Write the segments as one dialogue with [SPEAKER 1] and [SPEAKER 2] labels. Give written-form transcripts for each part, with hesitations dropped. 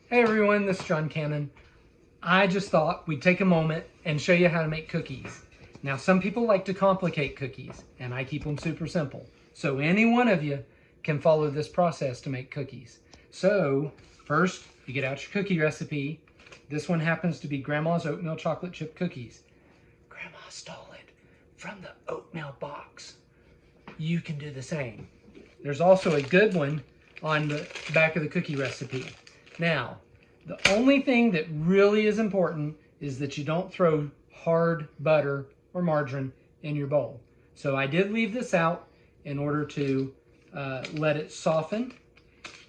[SPEAKER 1] Hey everyone, this is John Cannon. I just thought we'd take a moment and show you how to make cookies. Now some people like to complicate cookies, and I keep them super simple. So any one of you can follow this process to make cookies. So first, you get out your cookie recipe. This one happens to be Grandma's Oatmeal Chocolate Chip Cookies. Grandma stole it from the oatmeal box. You can do the same. There's also a good one on the back of the cookie recipe. Now, the only thing that really is important is that you don't throw hard butter or margarine in your bowl. So I did leave this out in order to let it soften.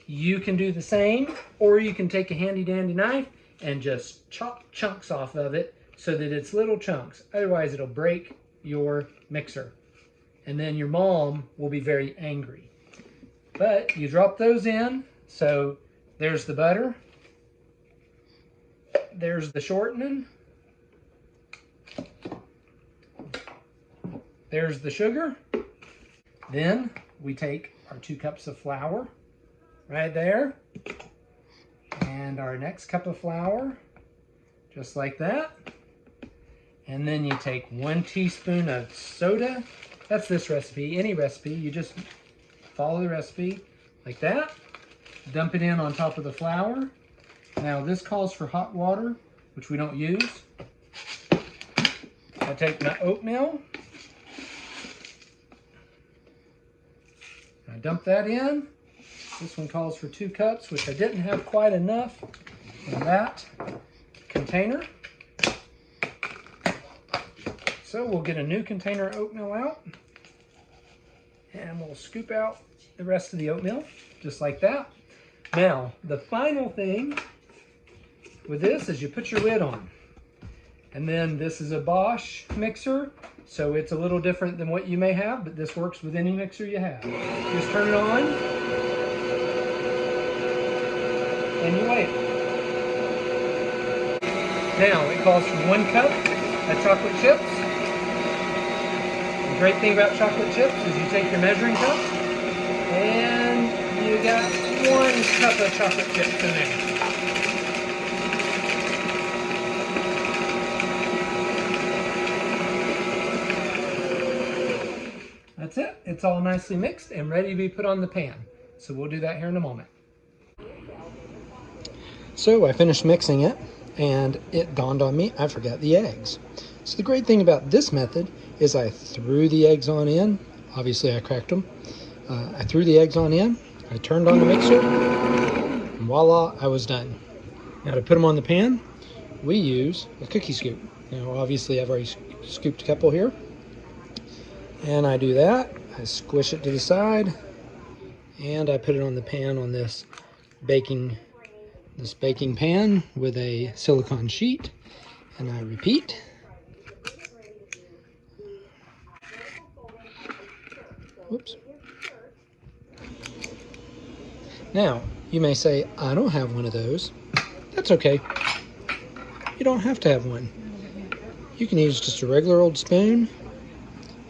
[SPEAKER 1] You can do the same, or you can take a handy dandy knife and just chop chunks off of it so that it's little chunks. Otherwise it'll break your mixer. And then your mom will be very angry. But you drop those in, so there's the butter, there's the shortening, there's the sugar. Then we take our 2 cups of flour right there, and our next cup of flour, just like that. And then you take 1 teaspoon of soda. That's this recipe, any recipe, you just follow the recipe like that. Dump it in on top of the flour. Now this calls for hot water, which we don't use. I take my oatmeal. I dump that in. This one calls for 2 cups, which I didn't have quite enough in that container. So we'll get a new container of oatmeal out, and we'll scoop out the rest of the oatmeal, just like that. Now, the final thing with this is you put your lid on. And then this is a Bosch mixer, so it's a little different than what you may have, but this works with any mixer you have. Just turn it on, and you wait. Now, it calls for 1 cup of chocolate chips. The great thing about chocolate chips is you take your measuring cup, and you got 1 cup of chocolate chips in there. That's it. It's all nicely mixed and ready to be put on the pan. So we'll do that here in a moment. So I finished mixing it, and it dawned on me I forgot the eggs. So the great thing about this method is I threw the eggs on in. Obviously I cracked them. I threw the eggs on in. I turned on the mixer, and voila, I was done. Now to put them on the pan, we use a cookie scoop. Now obviously I've already scooped a couple here. And I do that, I squish it to the side, and I put it on the pan on this baking pan with a silicone sheet, and I repeat. Whoops. Now, you may say, I don't have one of those. That's okay. You don't have to have one. You can use just a regular old spoon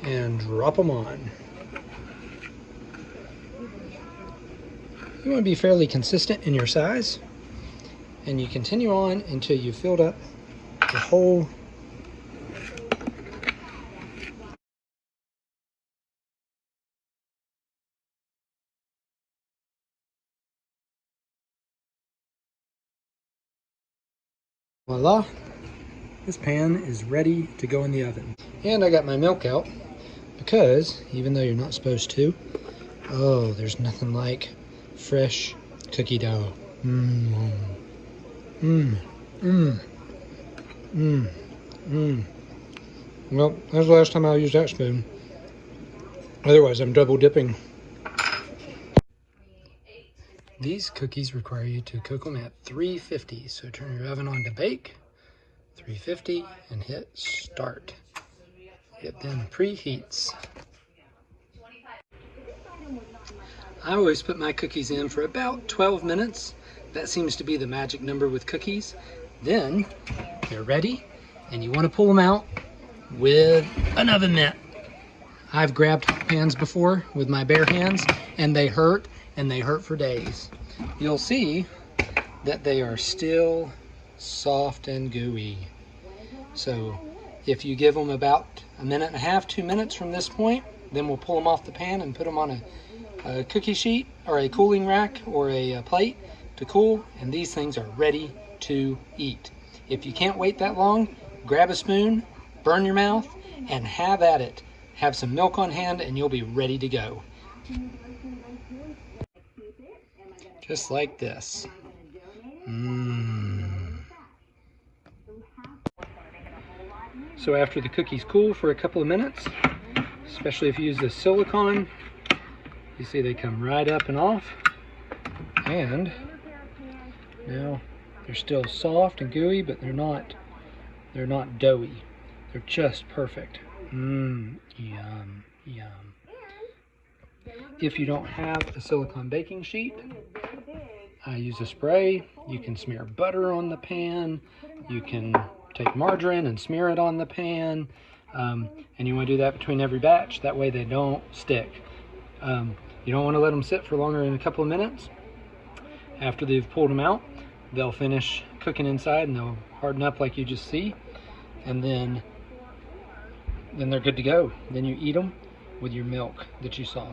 [SPEAKER 1] and drop them on. You want to be fairly consistent in your size, and you continue on until you filled up the whole voila, this pan is ready to go in the oven. And I got my milk out because, even though you're not supposed to, oh, there's nothing like fresh cookie dough. Well, that's the last time I'll use that spoon. Otherwise, I'm double dipping. These cookies require you to cook them at 350, so turn your oven on to bake, 350, and hit start. It then preheats. I always put my cookies in for about 12 minutes. That seems to be the magic number with cookies. Then they're ready, and you want to pull them out with an oven mitt. I've grabbed pans before with my bare hands, and they hurt for days. You'll see that they are still soft and gooey. So if you give them about 1.5 to 2 minutes from this point, then we'll pull them off the pan and put them on a cookie sheet or a cooling rack or a plate to cool, and these things are ready to eat. If you can't wait that long, grab a spoon, burn your mouth, and have at it. Have some milk on hand and you'll be ready to go. Just like this. So after the cookies cool for a couple of minutes, especially if you use the silicone, you see they come right up and off. And now they're still soft and gooey, but they're not doughy. They're just perfect. Yum, yum. If you don't have a silicone baking sheet, I use a spray. You can smear butter on the pan. You can take margarine and smear it on the pan. And you want to do that between every batch. That way they don't stick. You don't want to let them sit for longer than a couple of minutes. After they've pulled them out, they'll finish cooking inside and they'll harden up like you just see. And then they're good to go. Then you eat them with your milk that you saw.